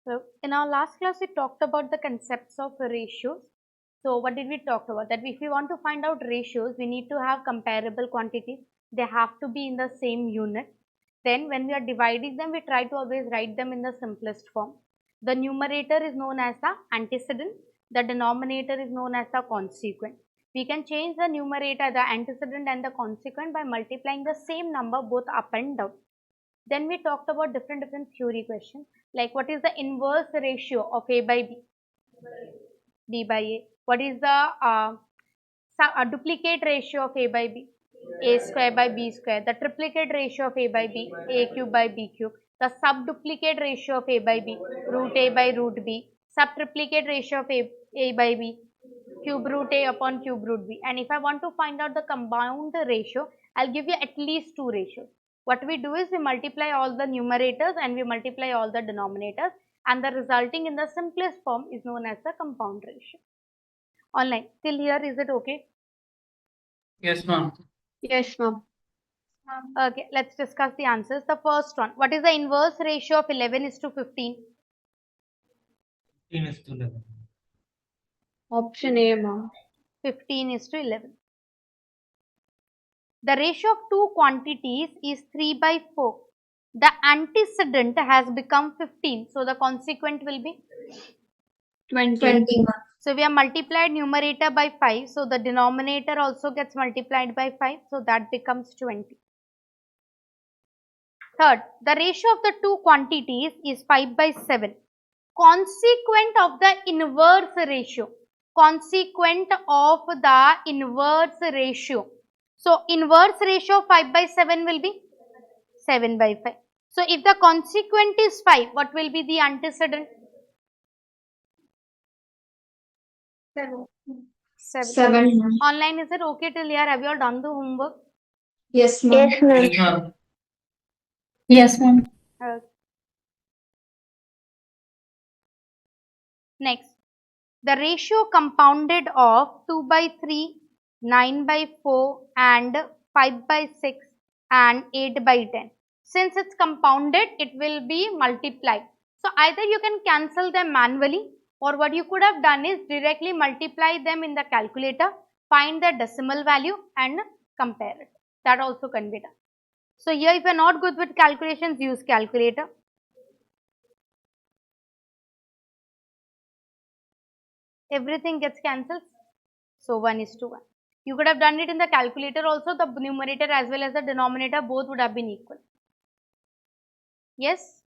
So in our last class, we talked about the concepts of ratios. So what did we talk about? That if we want to find out ratios, we need to have comparable quantities. They have to be in the same unit. Then when we are dividing them, we try to always write them in the simplest form. The numerator is known as the antecedent. The denominator is known as the consequent. We can change the numerator, the antecedent and the consequent by multiplying the same number both up and down. Then we talked about different theory questions, like what is the inverse ratio of A by B? B by A. What is the duplicate ratio of A by B? A square by B square. The triplicate ratio of A by B? A cube by B cube. The subduplicate ratio of A by B? Root A by root B. Subtriplicate ratio of A by B? Cube root A upon cube root B. And if I want to find out the compound ratio, I'll give you at least two ratios. What we do is we multiply all the numerators and we multiply all the denominators, and the resulting in the simplest form is known as the compound ratio. Online, till here is it okay? Yes, ma'am. Yes, ma'am. Okay, let's discuss the answers. The first one, what is the inverse ratio of 11 is to 15? 15 is to 11. Option A, ma'am. 15 is to 11. The ratio of two quantities is 3 by 4. The antecedent has become 15. So the consequent will be 20. So we have multiplied numerator by 5. So the denominator also gets multiplied by 5. So that becomes 20. Third, the ratio of the two quantities is 5 by 7. Consequent of the inverse ratio. Consequent of the inverse ratio. So inverse ratio of 5 by 7 will be 7 by 5. So if the consequent is 5, what will be the antecedent? 7. Online, is it okay till here? Have you all done the homework? Yes, ma'am. Yes, ma'am. Yes, ma'am. Next, the ratio compounded of 2 by 3, 9 by 4 and 5 by 6 and 8 by 10. Since it's compounded, it will be multiplied. So either you can cancel them manually, or what you could have done is directly multiply them in the calculator, find the decimal value and compare it. That also can be done. So here if you are not good with calculations, use calculator. Everything gets cancelled. So 1 is to 1. You could have done it in the calculator also. The numerator as well as the denominator both would have been equal. Yes?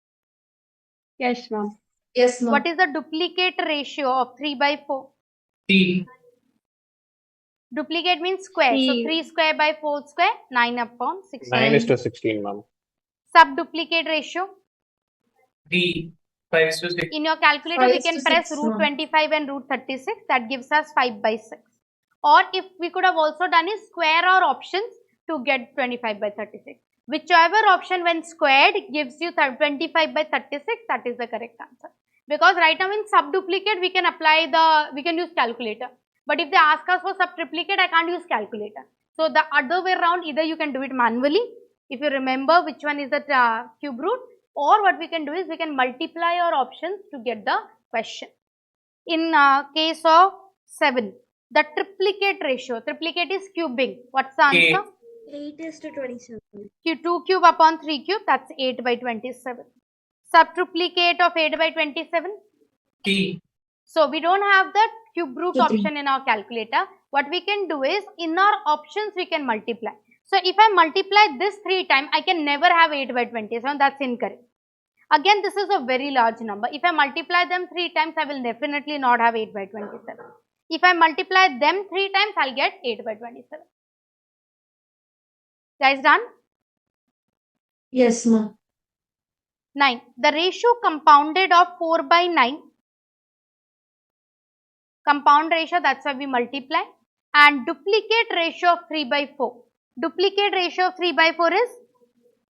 Yes, ma'am. Yes, ma'am. What is the duplicate ratio of 3 by 4? T. Duplicate means square. So 3 square by 4 square, 9 upon 16. 9 is to 16, ma'am. Subduplicate ratio. D. 5 is to 6. In your calculator, we can press root 25 and root 36. That gives us 5 by 6. Or if we could have also done is square our options to get 25 by 36. Whichever option when squared gives you 25 by 36, that is the correct answer. Because right now in subduplicate, we can use calculator. But if they ask us for subtriplicate, I can't use calculator. So the other way around, either you can do it manually, if you remember which one is the cube root, or what we can do is we can multiply our options to get the question. In case of 7, the triplicate ratio, triplicate is cubing. What's the answer? 8 is to 27. 2 cube upon 3 cube, that's 8 by 27. Subtriplicate of 8 by 27? T. So we don't have the cube root option in our calculator. What we can do is in our options we can multiply. So if I multiply this 3 times, I can never have 8 by 27. That's incorrect. Again, this is a very large number. If I multiply them 3 times, I will definitely not have 8 by 27. If I multiply them 3 times, I'll get 8 by 27. Guys, done? Yes, ma'am. 9. The ratio compounded of 4 by 9. Compound ratio, that's why we multiply. And duplicate ratio of 3 by 4. Duplicate ratio of 3 by 4 is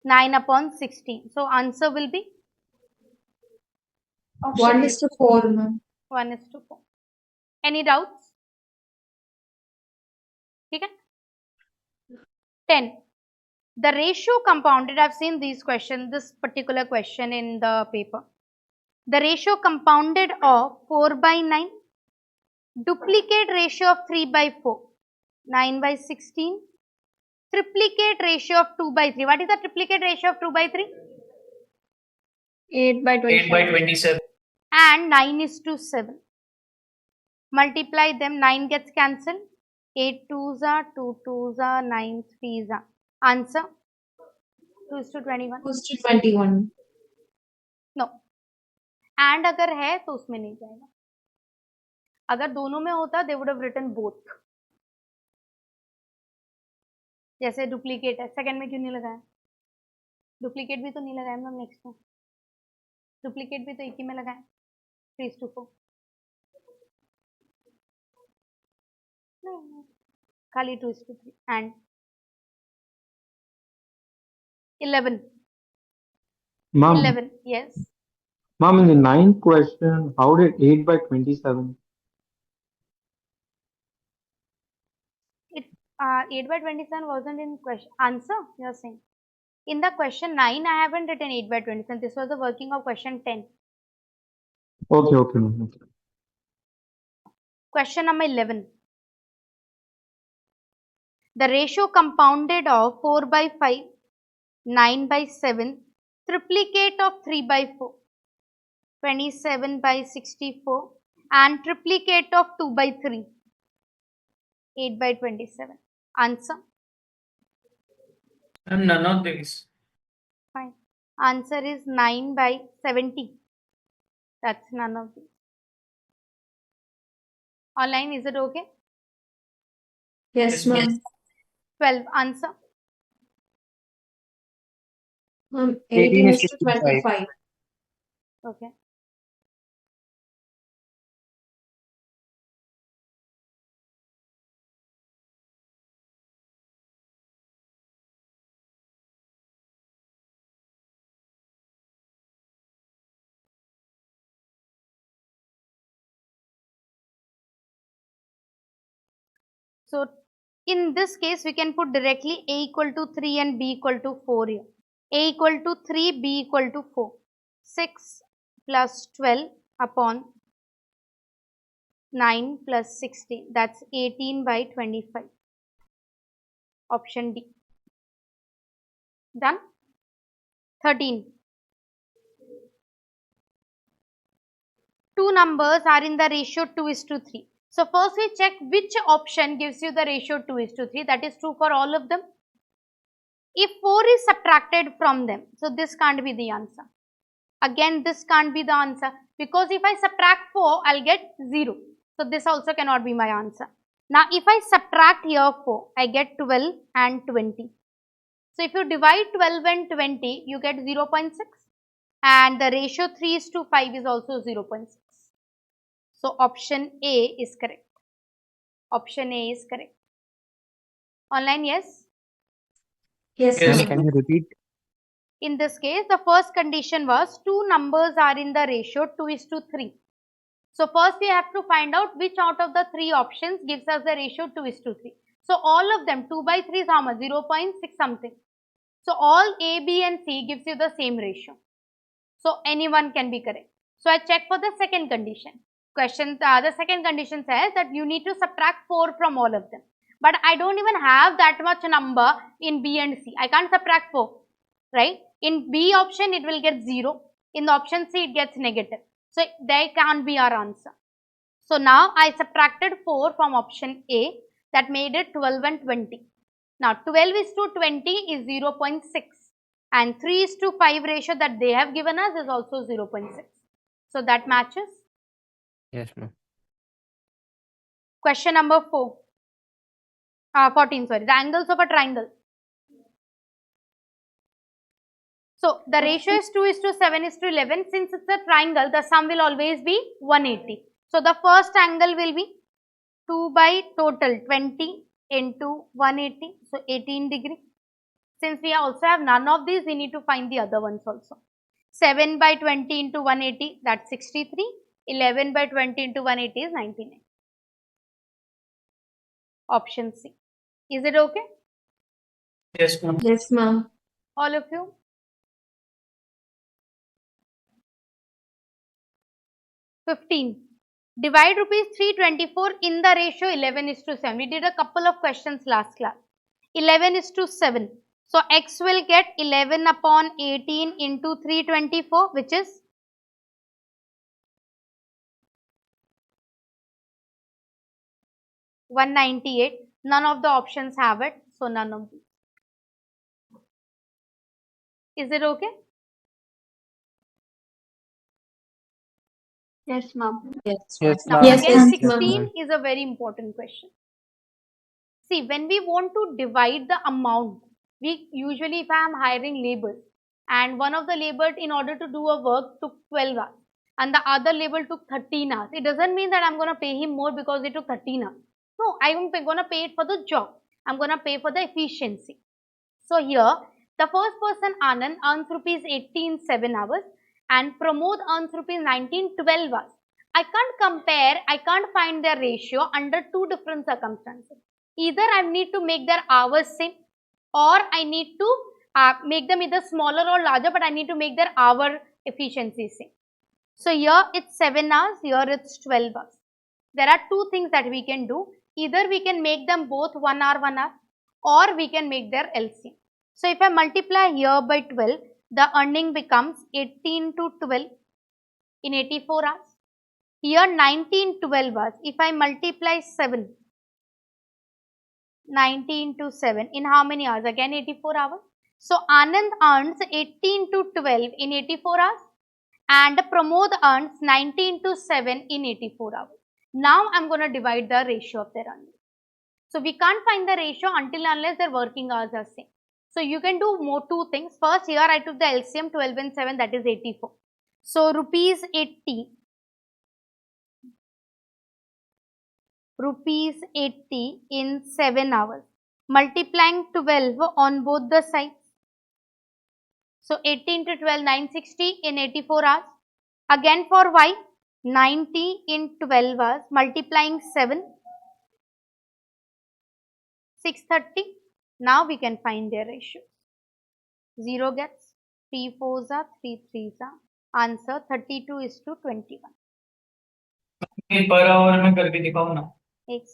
9 upon 16. So answer will be 1 is to 4, ma'am. 1 is to 4. Any doubts? Okay. 10. The ratio compounded, I've seen this particular question in the paper. The ratio compounded of 4 by 9. Duplicate ratio of 3 by 4. 9 by 16. Triplicate ratio of 2 by 3. What is the triplicate ratio of 2 by 3? 8 by 8 by 27. 27. And 9:7. Multiply them, 9 gets cancelled. 8 2s are 2 2s are 9 3s are. Answer 2:21. 2:21. No and अगर है तो उसमें नहीं जाएगा. अगर दोनों में होता they would have written both. जैसे डुप्लीकेट है, सेकंड में क्यों नहीं लगाया? डुप्लीकेट भी तो नहीं लगाया मैम. नेक्स्ट में डुप्लीकेट भी तो एक ही में लगाया. 3:4. खाली 2:3 and 11. Mom, 11, yes. Mom, in the ninth question, how did 8 by 27? It 8 by 27 wasn't in question. Answer, you are saying. In the question 9, I haven't written 8 by 27. This was the working of question 10. Okay, Mom. Okay. Question number 11. The ratio compounded of 4 by 5, 9 by 7, triplicate of 3 by 4, 27 by 64, and triplicate of 2 by 3, 8 by 27. Answer? And none of these. Fine. Answer is 9 by 70. That's none of these. Online, is it okay? Yes, ma'am. 12. Answer? 18 is to 25. Okay. So in this case, we can put directly A equal to 3 and B equal to 4 here. A equal to 3, B equal to 4. 6 plus 12 upon 9 plus 16. That's 18 by 25. Option D. Done? 13. Two numbers are in the ratio 2:3. So first we check which option gives you the ratio 2:3. That is true for all of them. If 4 is subtracted from them, so this can't be the answer. Again, this can't be the answer because if I subtract 4, I'll get 0. So this also cannot be my answer. Now if I subtract here 4, I get 12 and 20. So if you divide 12 and 20, you get 0.6, and the ratio 3:5 is also 0.6. So option A is correct. Option A is correct. Online, yes? Yes, Yes. ma'am. Can you repeat? In this case, the first condition was two numbers are in the ratio 2:3. So first we have to find out which out of the three options gives us the ratio 2:3. So all of them, 2 by 3 is how much? 0.6 something. So all A, B and C gives you the same ratio. So anyone can be correct. So I check for the second condition. The second condition says that you need to subtract 4 from all of them. But I don't even have that much number in B and C. I can't subtract 4, right? In B option, it will get 0. In the option C, it gets negative. So they can't be our answer. So now I subtracted 4 from option A. That made it 12 and 20. Now 12 is to 20 is 0.6. And 3:5 ratio that they have given us is also 0.6. So that matches. Yes, ma'am. Question number 14, sorry. The angles of a triangle. So the ratio is 2:7:11. Since it's a triangle, the sum will always be 180. So the first angle will be 2 by total 20 into 180. So 18 degree. Since we also have none of these, we need to find the other ones also. 7 by 20 into 180, that's 63. 11 by 20 into 180 is 99. Option C. Is it okay? Yes, ma'am. Yes, ma'am. All of you? 15. Divide rupees 324 in the ratio 11:7. We did a couple of questions last class. 11:7. So x will get 11 upon 18 into 324, which is 198. None of the options have it, so none of these. Is it okay? Yes, ma'am. Yes. Yes, Now ma'am. again, Yes, ma'am. 16 is a very important question. See, when we want to divide the amount, we usually, if I am hiring laborers and one of the laborers in order to do a work took 12 hours and the other labor took 13 hours, it doesn't mean that I'm going to pay him more because he took 13 hours. No, I'm going to pay it for the job. I'm going to pay for the efficiency. So here, the first person Anand earns rupees 18 7 hours and Pramod earns rupees 19 12 hours. I can't compare, I can't find their ratio under two different circumstances. Either I need to make their hours same or I need to make them either smaller or larger, but I need to make their hour efficiency same. So here it's 7 hours, here it's 12 hours. There are two things that we can do. Either we can make them both 1 hour, or we can make their LCM. So if I multiply here by 12, the earning becomes 18 to 12 in 84 hours. Here 19 12 hours. If I multiply 7, 19 to 7 in how many hours? Again 84 hours. So Anand earns 18 to 12 in 84 hours and Pramod earns 19 to 7 in 84 hours. Now I'm going to divide the ratio of their earnings. So we can't find the ratio until unless their working hours are same. So you can do more two things. First, here I took the LCM 12 and 7, that is 84. So rupees 80 in 7 hours, multiplying 12 on both the sides. So 18 to 12, 960 in 84 hours. Again for Y, 90 in 12 hours, multiplying 7, 630. Now we can find their ratio. 0 gets 3 4s are 3 3s are. Answer 32 is to 21. Per hour में करके दिखाओ ना. एक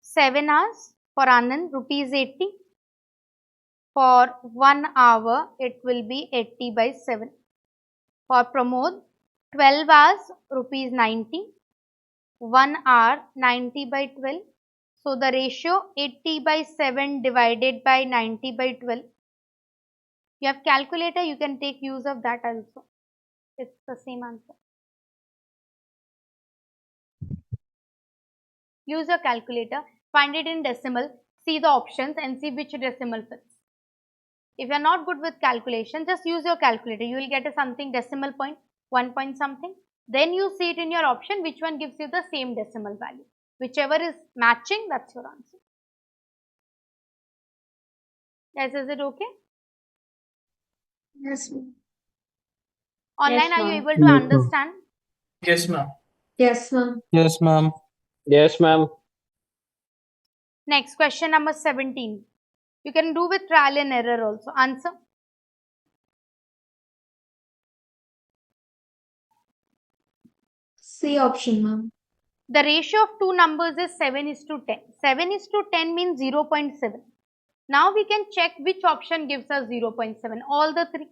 7 hours for Anand, rupees 80. For 1 hour, it will be 80 by 7. For Pramod, 12 hours, rupees 90. 1 hour, 90 by 12. So the ratio 80 by 7 divided by 90 by 12. You have calculator, you can take use of that also. It's the same answer. Use your calculator, find it in decimal, see the options and see which decimal fits. If you are not good with calculation, just use your calculator. You will get a something decimal point, 1 point something. Then you see it in your option, which one gives you the same decimal value. Whichever is matching, that's your answer. Yes, is it okay? Yes, ma'am. Online, Yes, are you ma'am. able to Yes, ma'am. understand? Yes, ma'am. Yes, ma'am. Yes, ma'am. Yes, ma'am. Next, question number 17. You can do with trial and error also. Answer. C option, ma'am. The ratio of two numbers is 7 is to 10. 7 is to 10 means 0.7. Now we can check which option gives us 0.7. All the three.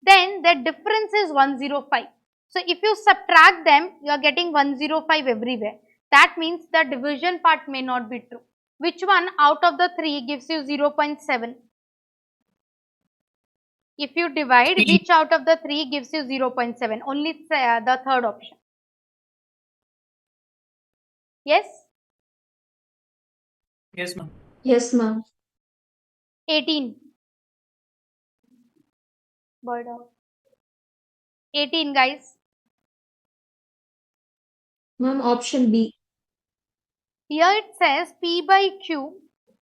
Then the difference is 105. So if you subtract them, you are getting 105 everywhere. That means the division part may not be true. Which one out of the three gives you 0.7? If you divide, C. which out of the three gives you 0.7? Only the third option. Yes? Yes, ma'am. Yes, ma'am. 18. Bird out. 18, guys. Ma'am, option B. Here it says P by Q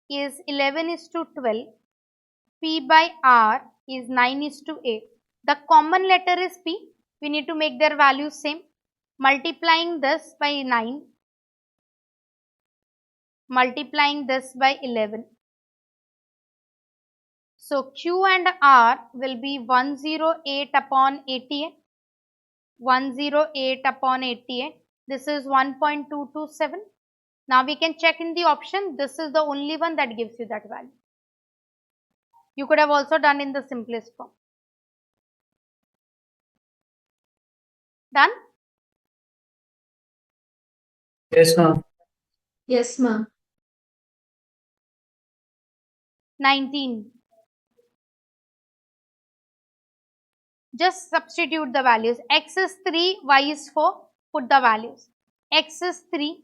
is 11 is to 12. P by R is 9 is to 8. The common letter is P. We need to make their values same. Multiplying this by 9. Multiplying this by 11. So Q and R will be 108 upon 88. 108 upon 88. This is 1.227. Now we can check in the option. This is the only one that gives you that value. You could have also done in the simplest form. Done? Yes, ma'am. Yes, ma'am. 19. Just substitute the values. X is 3, Y is 4. Put the values. X is 3,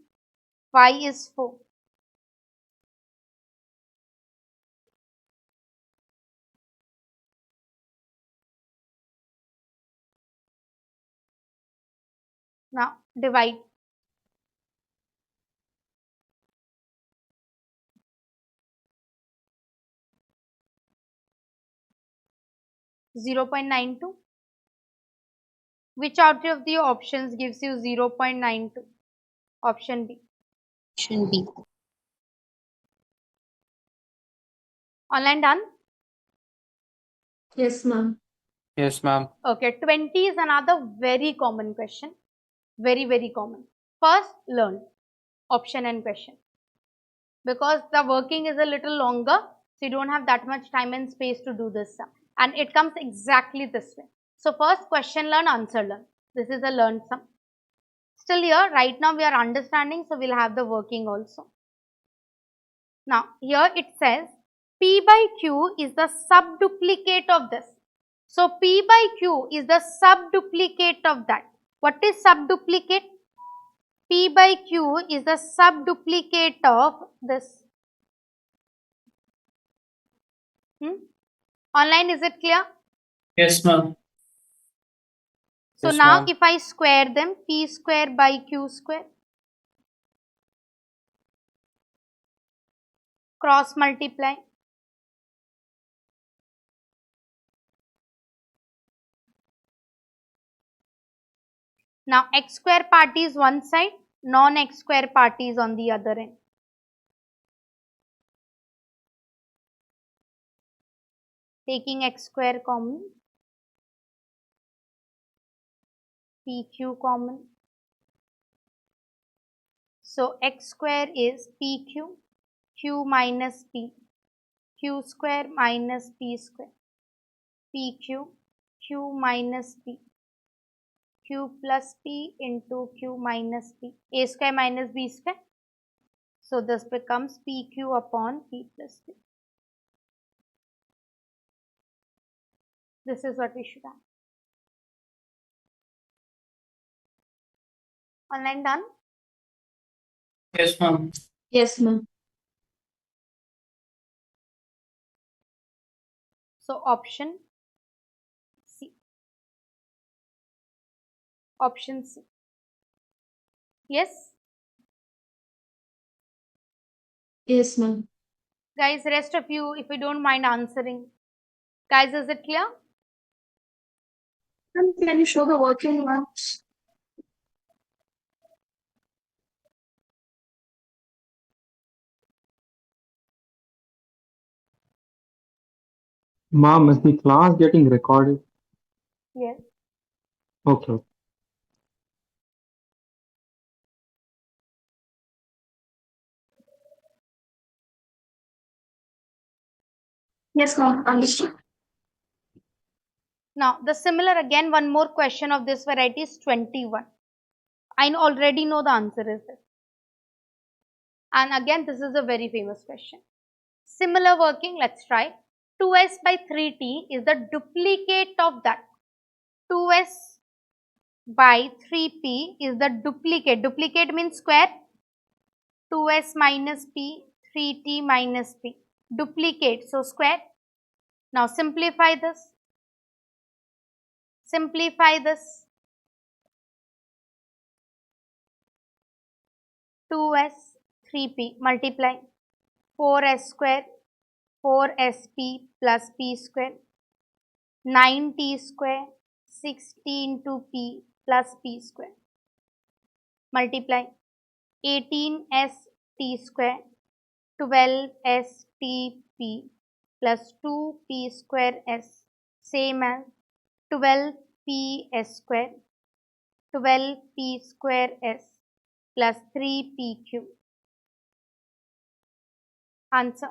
Y is 4. Now divide. Zero 0.92. Which out of the options gives you 0.92? Option B. Option B. Online done? Yes, ma'am. Yes, ma'am. Okay, 20 is another very common question. Very, very common. First, learn option and question. Because the working is a little longer, so you don't have that much time and space to do this sum. And it comes exactly this way. So first, question learn, answer learn. This is a learned sum. Still here, right now we are understanding, so we'll have the working also. Now, here it says P by Q is the subduplicate of this. So, P by Q is the subduplicate of that. What is subduplicate? P by Q is the subduplicate of this. Online, is it clear? Yes, ma'am. So, Yes, now ma'am. if I square them, P square by Q square, cross multiply. Now, x square part is one side, non-x square part is on the other end. Taking x square common, PQ common. So, x square is PQ, Q minus P, Q square minus P square, PQ, Q minus P, Q plus P into Q minus P, A square minus B square. So, this becomes PQ upon P plus P. This is what we should have. Online done? Yes, ma'am. Yes, ma'am. So, option C. Option C. Yes? Yes, ma'am. Guys, rest of you, if you don't mind answering. Guys, is it clear? Can you show the working ones? Ma'am, is the class getting recorded? Yes. Okay. Yes, ma'am. Understood. Now, the similar again, one more question of this variety is 21. I already know the answer is this. And again, this is a very famous question. Similar working, let's try. 2s by 3t is the duplicate of that. 2s by 3p is the duplicate. Duplicate means square. 2s minus p, 3t minus p. Duplicate, so square. Now simplify this. Simplify this. 2s, 3p, multiply. 4s square, 4sp plus p square. 9t square, 60 into p plus p square. Multiply. 18st square, 12stp plus 2p square s, same as 12p s square, 12p square s plus 3pq. Answer.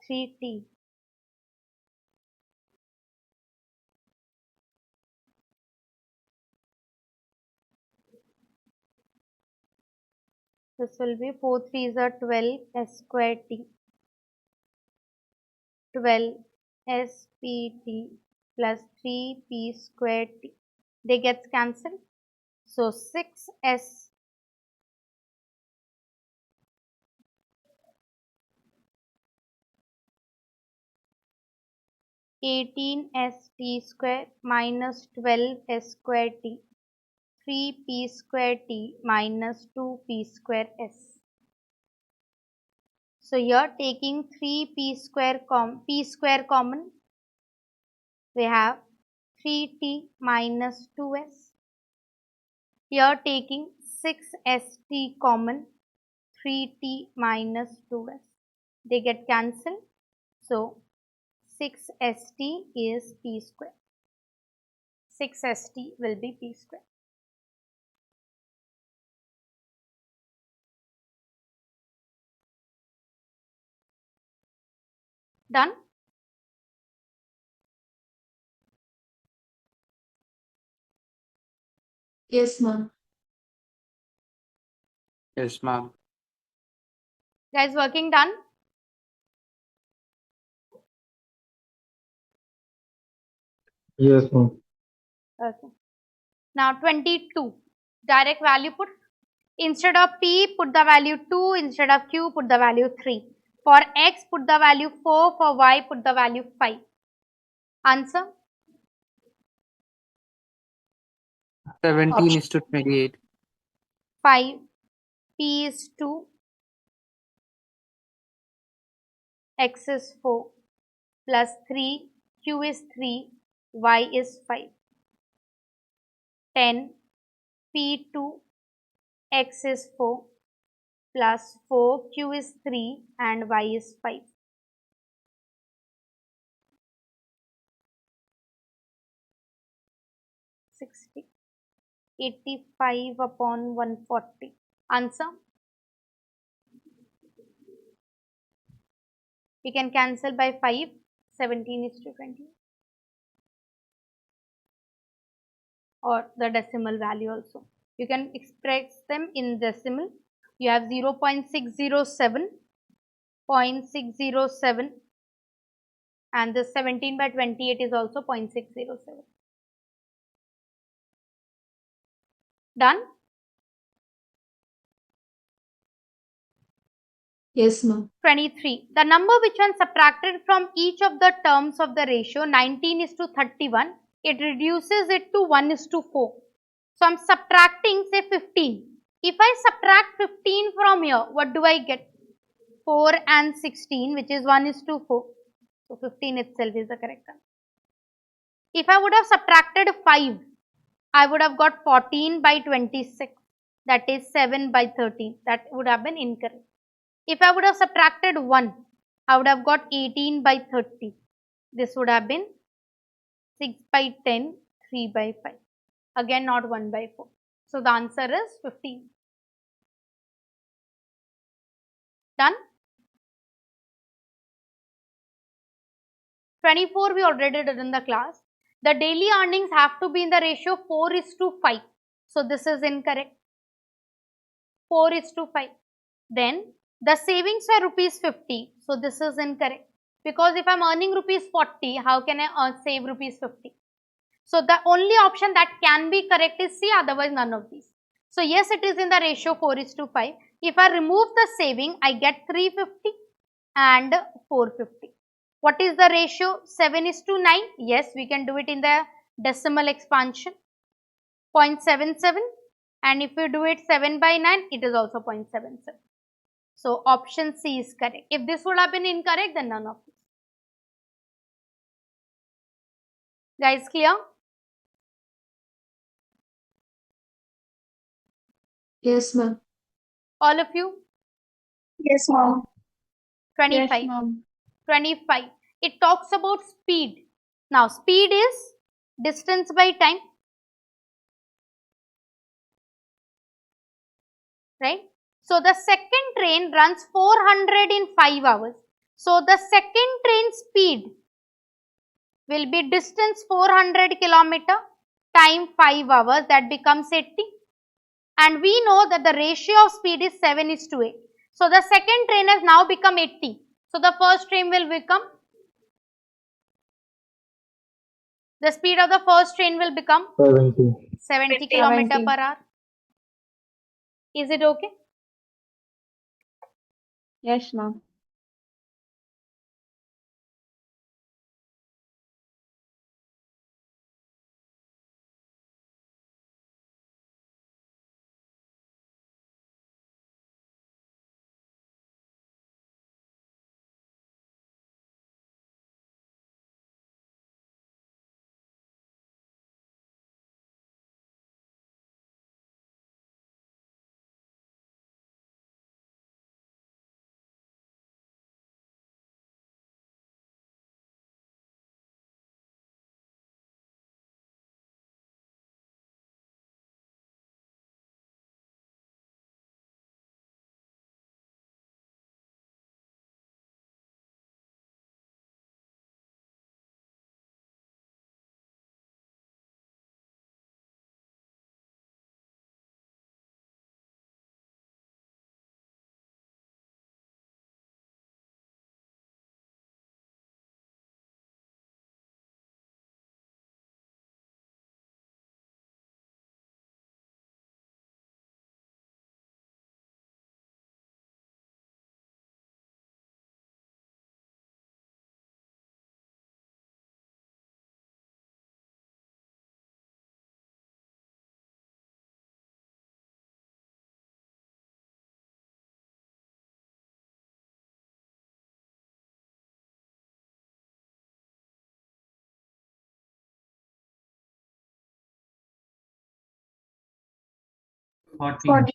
Three T. This will be 4 3s are 12 s square t, 12 spt plus 3p square t. They get cancelled. So 6s 18st square minus 12s square t, 3p square t minus 2p square s. So here taking 3p square p square common, we have 3t minus 2s. Here taking 6st common, 3t minus 2s. They get cancelled. So 6st is p square. 6st will be p square. Done? Yes, ma'am. Yes, ma'am. Guys, working done? Yes, ma'am. Okay. Now 22. Direct value put. Instead of p, put the value 2. Instead of q, put the value 3. For x, put the value 4. For y, put the value 5. Answer? 17 is to 28. 5. P is 2. X is 4. Plus 3. Q is 3. Y is 5. 10. P2. X is 4. Plus 4. Q is 3. And Y is 5. 60. 85 upon 140. Answer? We can cancel by 5. 17 is to 20. Or the decimal value also. You can express them in decimal. You have 0.607, 0.607, and the 17 by 28 is also 0.607. Done? Yes, ma'am. 23. The number which when subtracted from each of the terms of the ratio 19 is to 31, it reduces it to 1 is to 4. So I'm subtracting say 15. If I subtract 15 from here, what do I get? 4 and 16, which is 1 is to 4. So 15 itself is the correct answer. If I would have subtracted 5, I would have got 14 by 26. That is 7 by 13. That would have been incorrect. If I would have subtracted 1, I would have got 18 by 30. This would have been 6 by 10, 3 by 5. Again, not 1 by 4. So the answer is 15. Done? 24 we already did in the class. The daily earnings have to be in the ratio 4 is to 5. So this is incorrect. 4 is to 5. Then the savings were rupees 50. So this is incorrect. Because if I'm earning rupees 40, how can I save rupees 50? So the only option that can be correct is C, otherwise none of these. So yes, it is in the ratio 4 is to 5. If I remove the saving, I get 350 and 450. What is the ratio? 7 is to 9. Yes, we can do it in the decimal expansion. 0.77. And if you do it 7 by 9, it is also 0.77. So option C is correct. If this would have been incorrect, then none of these. Guys, clear? Yes, ma'am. All of you? Yes, ma'am. 25. 25. It talks about speed. Now, speed is distance by time, right? So, the second train runs 400 in 5 hours. So, the second train speed will be distance 400 kilometer, time 5 hours, that becomes 80. And we know that the ratio of speed is 7:8. So, the second train has now become 80. So, the first train will become, the speed of the first train will become 70. 70 kilometer per hour. Is it okay? Yes, ma'am. Forty.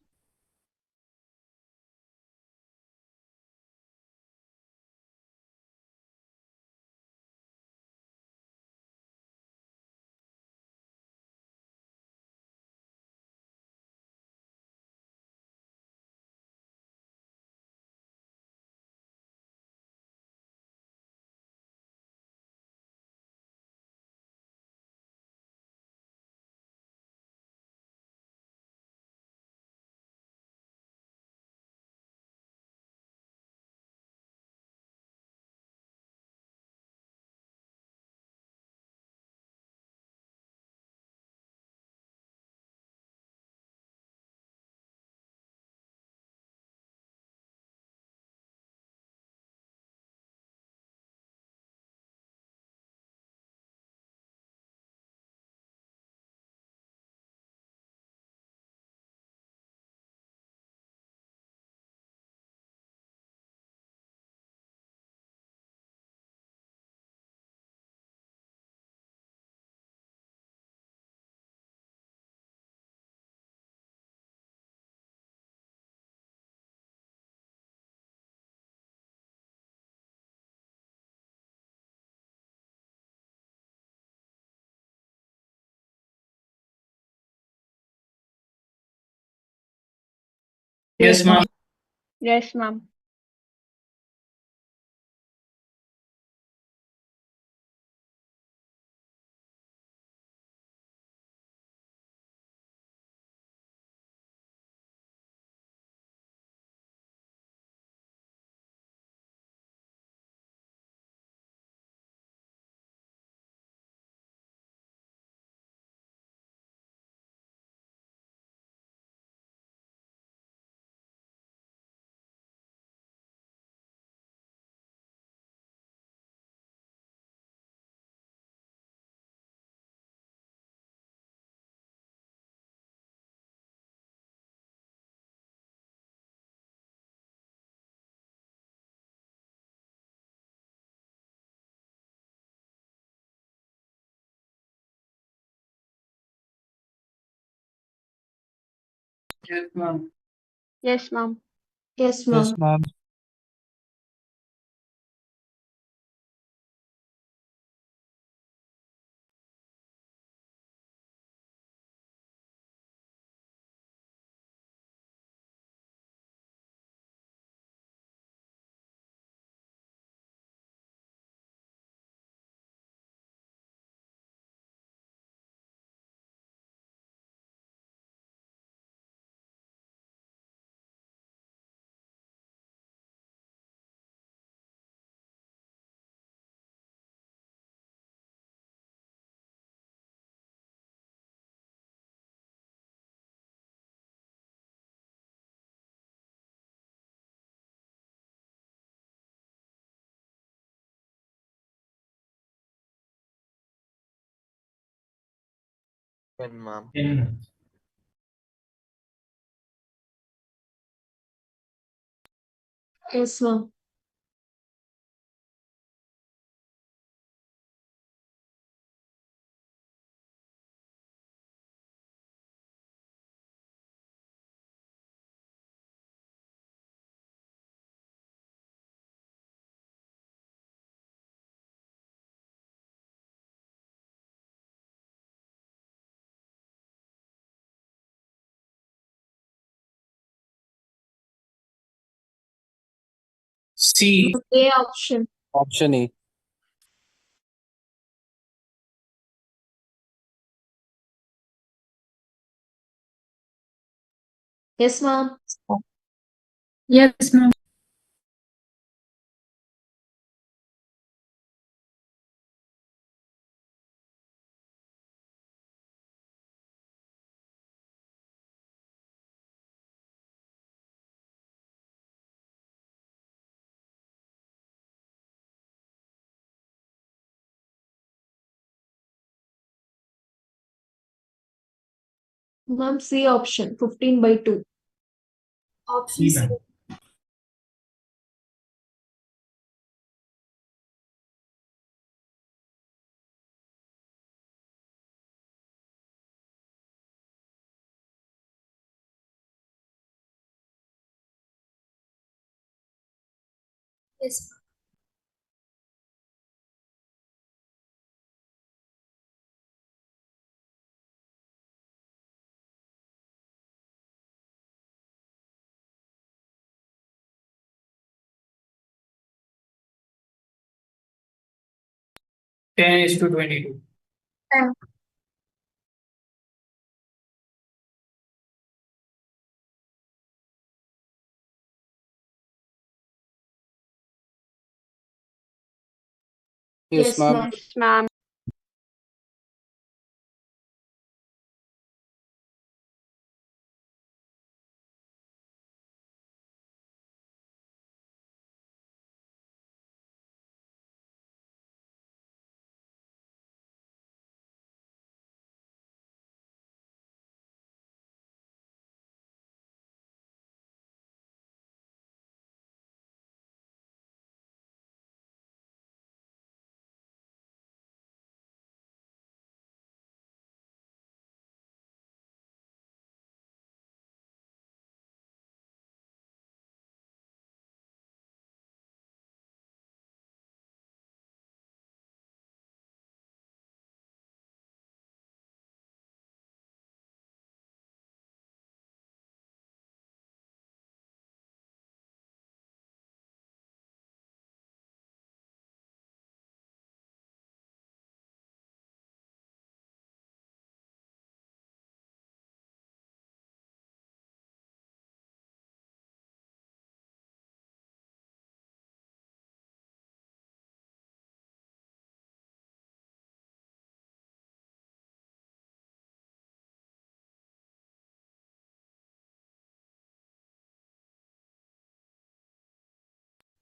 Yes, ma'am. Yes, ma'am. Yes, ma'am. Yes, ma'am. Yes, Yes, ma'am. ma'am. Ten, ma'am. Yes, ma'am. C. A option. Option A. Yes, ma'am. Yes, ma'am. Ma'am, C option. 15/2. Option C. Yes, Ten is to 22. ma'am. Yes, Yes, ma'am. ma'am. Yes, ma'am.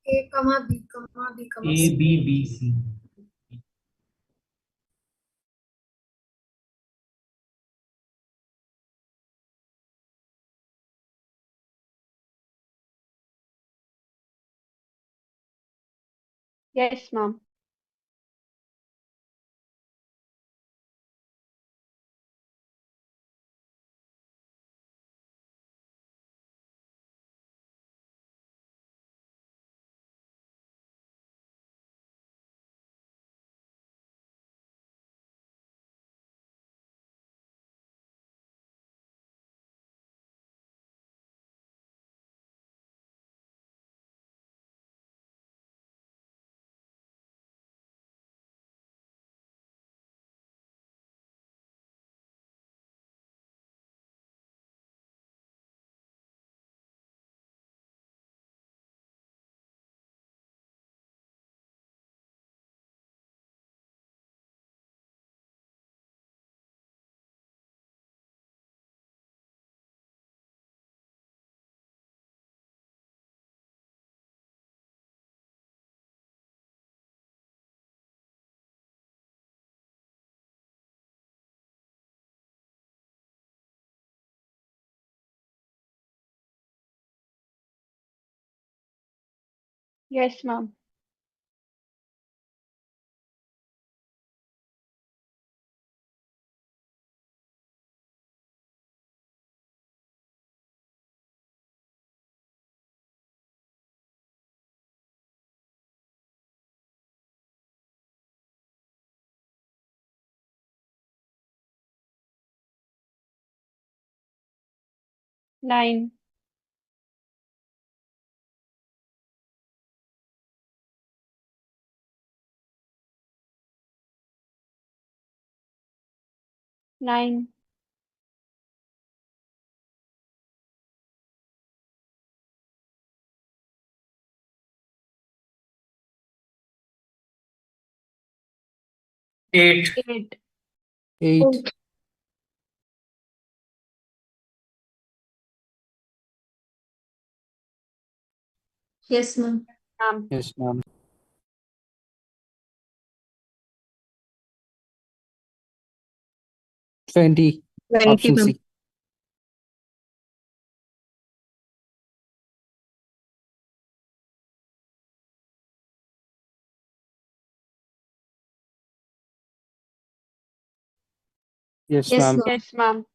A, comma B, comma B, comma A, C. B, B, C. Yes, ma'am. Yes, ma'am. Nine. Nine. Eight. Eight. 8. Yes, ma'am. Ma'am. Yes, ma'am. 20. 20, Option ma'am. C. Yes, Yes, ma'am. ma'am. Yes, ma'am.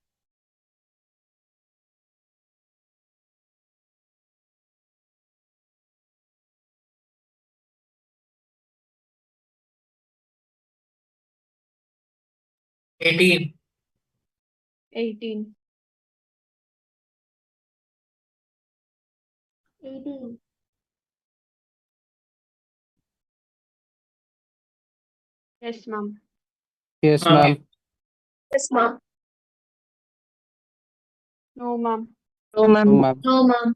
18. 18. 18. Yes, ma'am. Yes, ma'am. Yes, ma'am. No, ma'am. No, ma'am. No, ma'am. No, ma'am.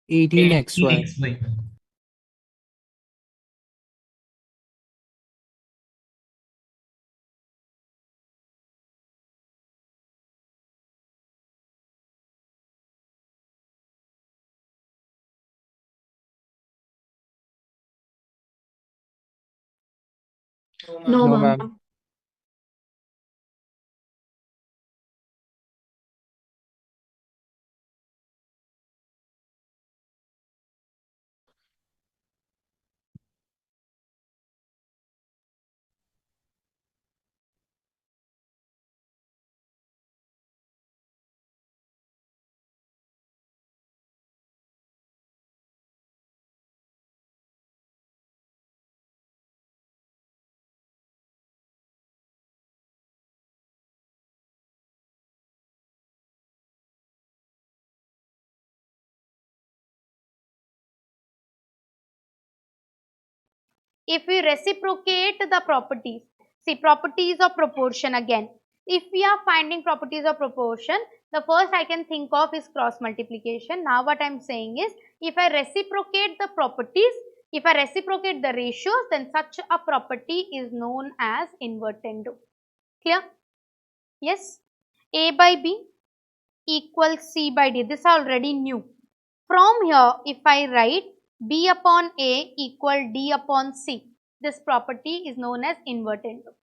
18xy. No, No, ma'am. ma'am. If we reciprocate the properties, see properties of proportion again. If we are finding properties of proportion, the first I can think of is cross multiplication. Now what I am saying is, if I reciprocate the properties, if I reciprocate the ratios, then such a property is known as invertendo. Clear? Yes. A by B equals C by D. This I already knew. From here, if I write B upon A equal D upon C, this property is known as invertendo.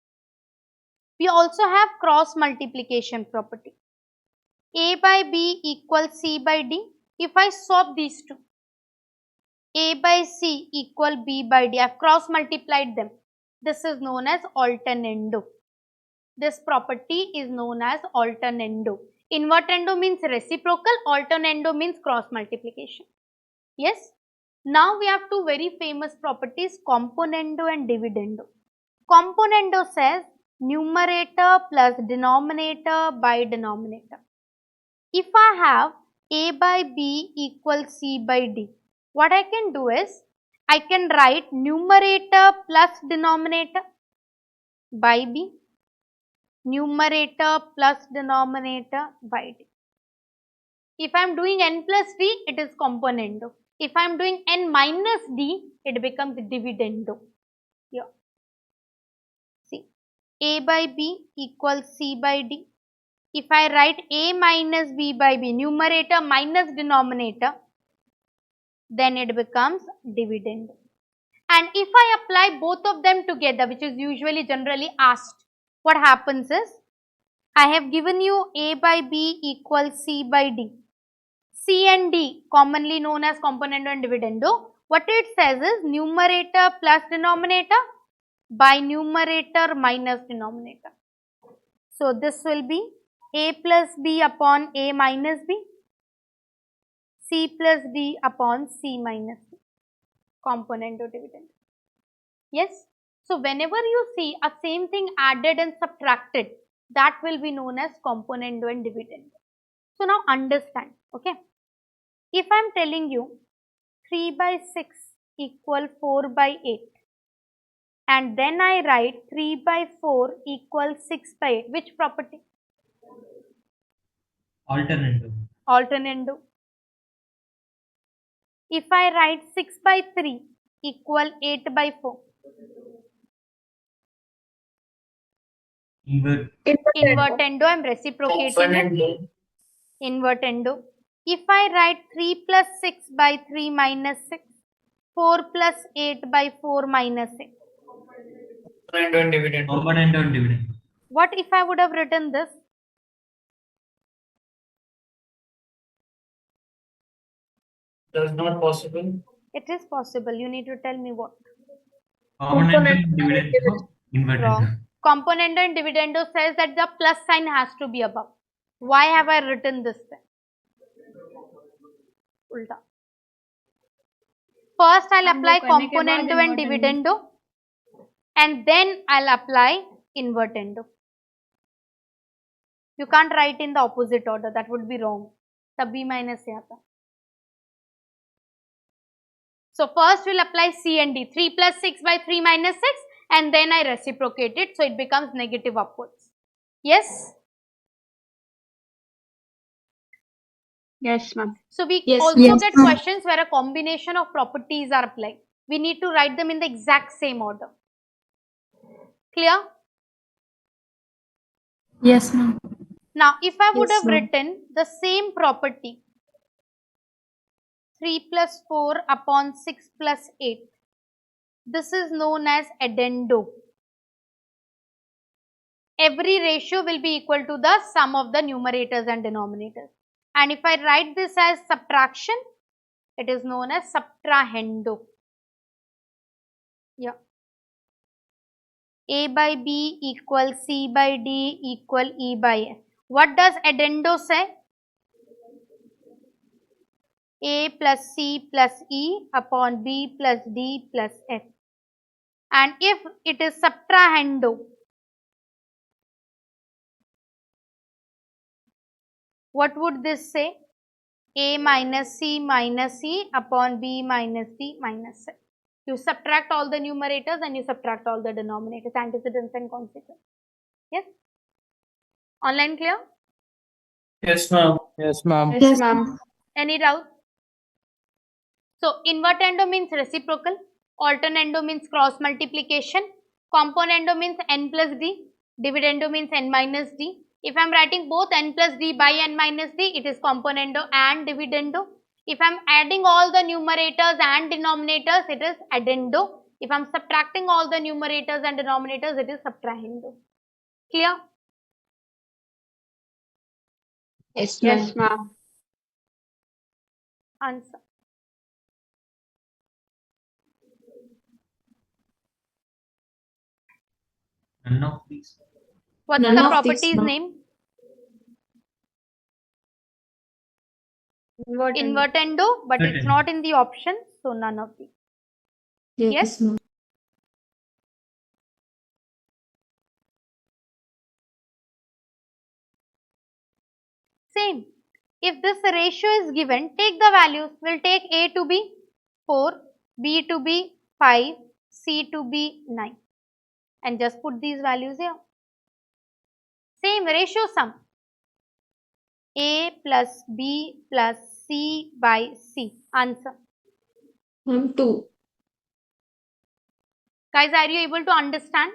We also have cross multiplication property. A by B equals C by D. If I swap these two, A by C equal B by D, I have cross multiplied them. This is known as alternando. This property is known as alternando. Invertendo means reciprocal, alternando means cross multiplication. Yes. Now we have two very famous properties, componendo and dividendo. Componendo says numerator plus denominator by denominator. If I have A by B equals C by D, what I can do is, I can write numerator plus denominator by B, numerator plus denominator by D. If I am doing n plus d, it is componendo. If I am doing n minus d, it becomes dividendo. Here, see, A by B equals C by D. if I write a minus b by b, numerator minus denominator, then it becomes dividend. And if I apply both of them together, which is usually generally asked, what happens is, I have given you a by b equals c by d. C and D, commonly known as componendo and dividendo, what it says is numerator plus denominator by numerator minus denominator. So this will be a plus b upon a minus b, c plus d upon c minus d, componendo dividend. Yes? So whenever you see a same thing added and subtracted, that will be known as componendo and dividend. So now understand, okay? If I am telling you 3 by 6 equal 4 by 8, and then I write 3 by 4 equals 6 by 8, which property? Alternative. Alternando. If I write 6 by 3 equal 8 by 4, invertendo, I am reciprocating it. Invertendo. If I write 3 plus 6 by 3 minus 6, 4 plus 8 by 4 minus 6. Componendo and dividend. Componendo and dividend. What if I would have written this? That's not possible. It is possible. You need to tell me what. Componendo and dividend. Invertendo. Wrong. Componendo and dividendo says that the plus sign has to be above. Why have I written this then? Ulta. First I'll apply componendo and dividendo, and then I'll apply invertendo. You can't write in the opposite order. That would be wrong. तब b minus से आता. So first we'll apply C and D. 3 plus 6 by 3 minus 6, and then I reciprocate it, so it becomes negative upwards. Yes? Yes, ma'am. So we Yes, also yes, get ma'am. questions where a combination of properties are applied. We need to write them in the exact same order. Clear? Yes, ma'am. Now, if I would Yes, have ma'am. written the same property, 3 plus 4 upon 6 plus 8, this is known as addendo. Every ratio will be equal to the sum of the numerators and denominators. And if I write this as subtraction, it is known as subtrahendo. Yeah. A by B equals C by D equal E by F. What does addendo say? A plus C plus E upon B plus D plus F. And if it is subtrahendo, what would this say? A minus C upon B minus D minus C. You subtract all the numerators and you subtract all the denominators, antecedents and consequents. Yes? Online clear? Yes, ma'am. Yes, ma'am. Yes, ma'am. Any doubt? So, invertendo means reciprocal, alternando means cross multiplication, componendo means n plus d, dividendo means n minus d. If I am writing both n plus d by n minus d, it is componendo and dividendo. If I am adding all the numerators and denominators, it is addendo. If I am subtracting all the numerators and denominators, it is subtrahendo. Clear? Yes, ma'am. Yes, ma'am. Answer. None of these. What's None the of these, property's ma'am. name? Invertendo. Invertendo, but it's Invertendo. not in the option, so none of these. Yes, Yes? ma'am. Same. If this ratio is given, take the values. We'll take A to be 4, B to be 5, C to be 9. And just put these values here. Same ratio sum. A plus B plus C by C. Answer. Ma'am, 2. Guys, are you able to understand?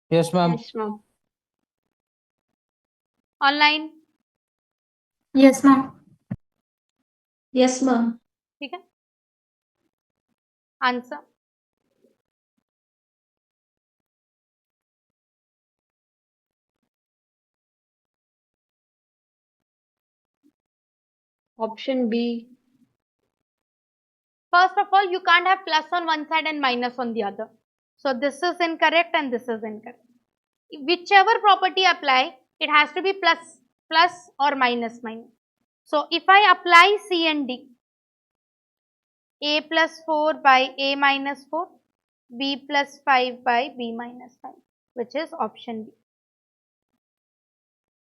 Yes, ma'am. Yes, ma'am. Online? Yes, ma'am. Yes, ma'am. ठीक है, answer? Option B. First of all, you can't have plus on one side and minus on the other. So this is incorrect and this is incorrect. Whichever property apply, it has to be plus or minus minus. So if I apply C and D, A plus 4 by A minus 4, B plus 5 by B minus 5, which is option B.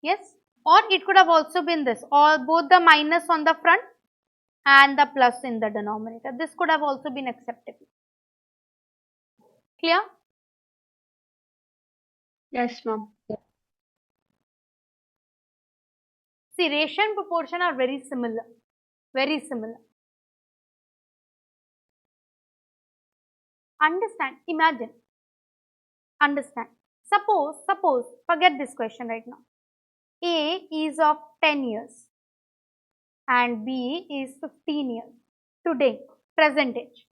Yes, or it could have also been this, or both the minus on the front and the plus in the denominator. This could have also been acceptable. Clear? Yes, ma'am. See, ratio and proportion are very similar. Very similar. Understand, imagine, understand. Suppose, forget this question right now. A is of 10 years and B is 15 years. Today, present age.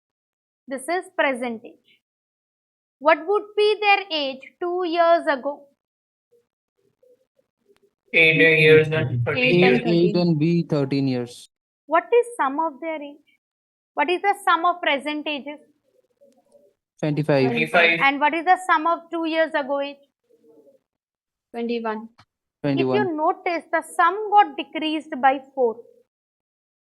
This is present age. What would be their age 2 years ago? 8 years and 30 8 years. and 8 13. and B 13 years. What is sum of their age? What is the sum of present ages? 25. 25. And what is the sum of 2 years ago age? 21. If 21. you notice, the sum got decreased by 4.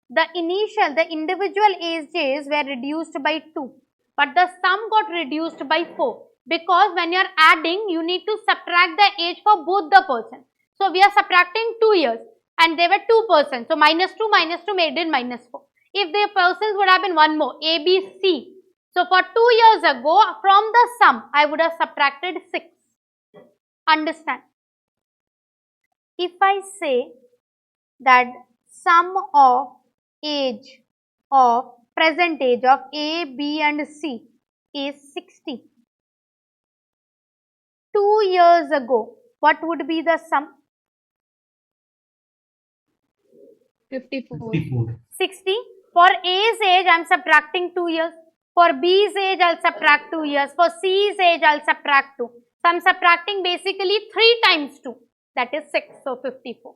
The individual ages were reduced by 2, but the sum got reduced by 4, because when you are adding, you need to subtract the age for both the persons. So we are subtracting 2 years and they were 2 persons. So minus 2 made it minus 4. If the persons would have been one more, A, B, C. So for 2 years ago, from the sum, I would have subtracted 6. Understand? If I say that sum of age of present age of A, B and C is 60. 2 years ago, what would be the sum? 54. 60. For A's age, I am subtracting 2 years. For B's age, I'll subtract 2 years. For C's age, I'll subtract 2. So I'm subtracting basically 3 times 2. That is 6. So 54.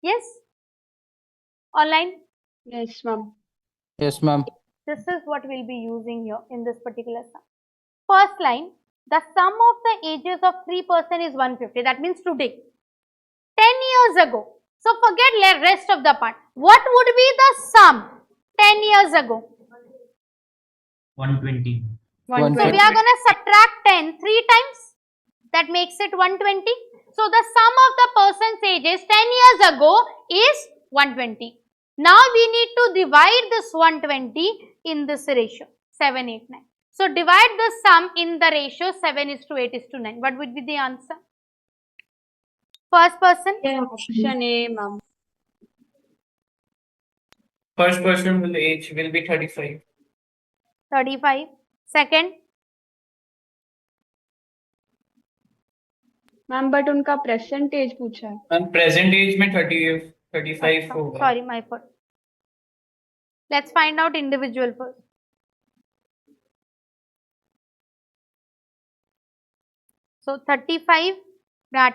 Yes? Online? Yes, ma'am. Yes, ma'am. This is what we'll be using here in this particular sum. First line, the sum of the ages of 3 persons is 150. That means today. 10 years ago. So forget the rest of the part. What would be the sum 10 years ago? 120. 120. So we are going to subtract 10 3 times. That makes it 120. So the sum of the person's ages 10 years ago is 120. Now we need to divide this 120 in this ratio 7, 8, 9. So divide the sum in the ratio 7:8:9. What would be the answer? First person? Option A, ma'am. First person will age will be 35. 35. Second? Ma'am but उनका percentage पूछा है. Ma'am present as में 35 होगा. Sorry, my fault. Let's find out individual first. So 35,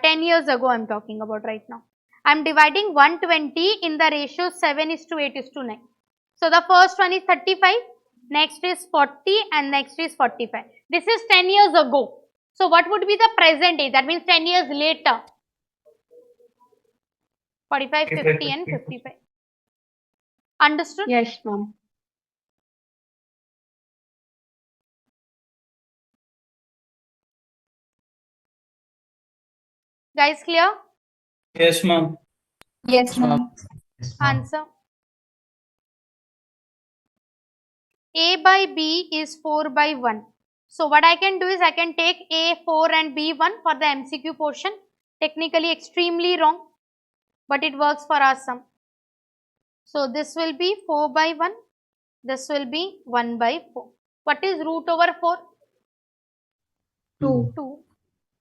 10 years ago I'm talking about right now. I'm dividing 120 in the ratio 7:8:9. So the first one is 35, next is 40 and next is 45. This is 10 years ago. So what would be the present age? That means 10 years later. 45, 50 and 55. Understood? Yes, ma'am. Guys, clear? Yes, ma'am. Yes, ma'am. Answer. A by B is 4 by 1. So what I can do is I can take A 4 and B 1 for the MCQ portion. Technically extremely wrong, but it works for our sum. So this will be 4 by 1. This will be 1 by 4. What is root over 4? 2. 2.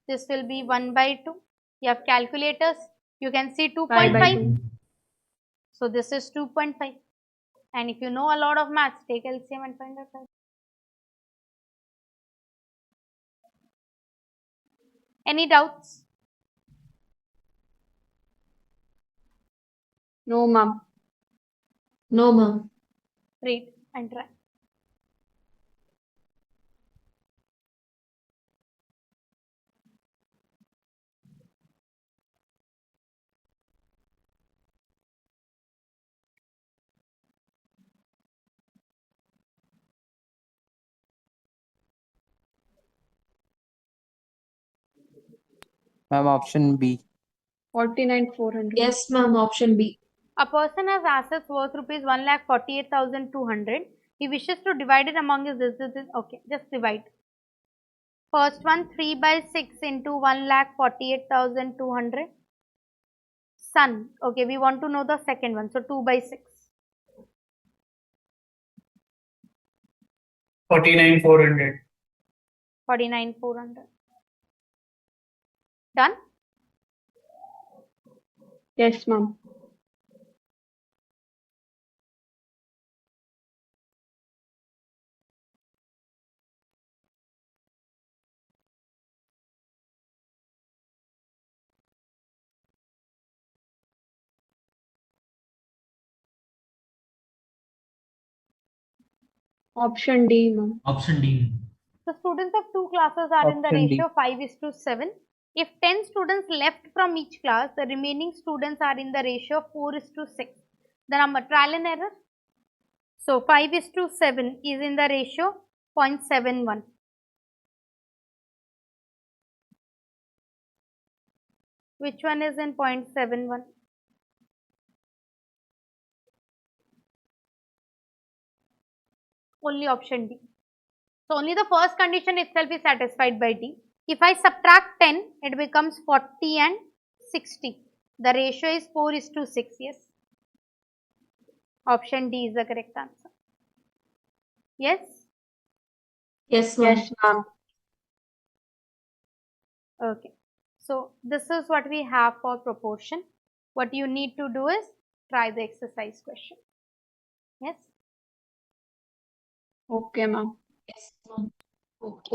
This will be 1 by 2. You have calculators. You can see 5 by 2.5. 2. So this is 2.5. And if you know a lot of maths, take LCM and find out. Any doubts? No, ma'am. No, ma'am. Read and try. Ma'am, option B. 49,400. Yes, ma'am. Option B. A person has assets worth rupees 1,48,200. He wishes to divide it among his this. Okay, just divide. First one, 3 by 6 into 1,48,200. Son. Okay, we want to know the second one. So 2 by 6. 49,400. 49,400. Done? Yes, ma'am. Option D, ma'am. Option D. The students of two classes are in the Option D. ratio 5:7. If 10 students left from each class, the remaining students are in the ratio 4:6. The number trial and error. So 5:7 is in the ratio 0.71. Which one is in 0.71? Only option D. So only the first condition itself is satisfied by D. If I subtract 10, it becomes 40 and 60. The ratio is 4:6. Yes. Option D is the correct answer. Yes. Yes, ma'am. Yes, ma'am. Okay. So this is what we have for proportion. What you need to do is try the exercise question. Yes. Okay, ma'am. Yes, ma'am. Okay.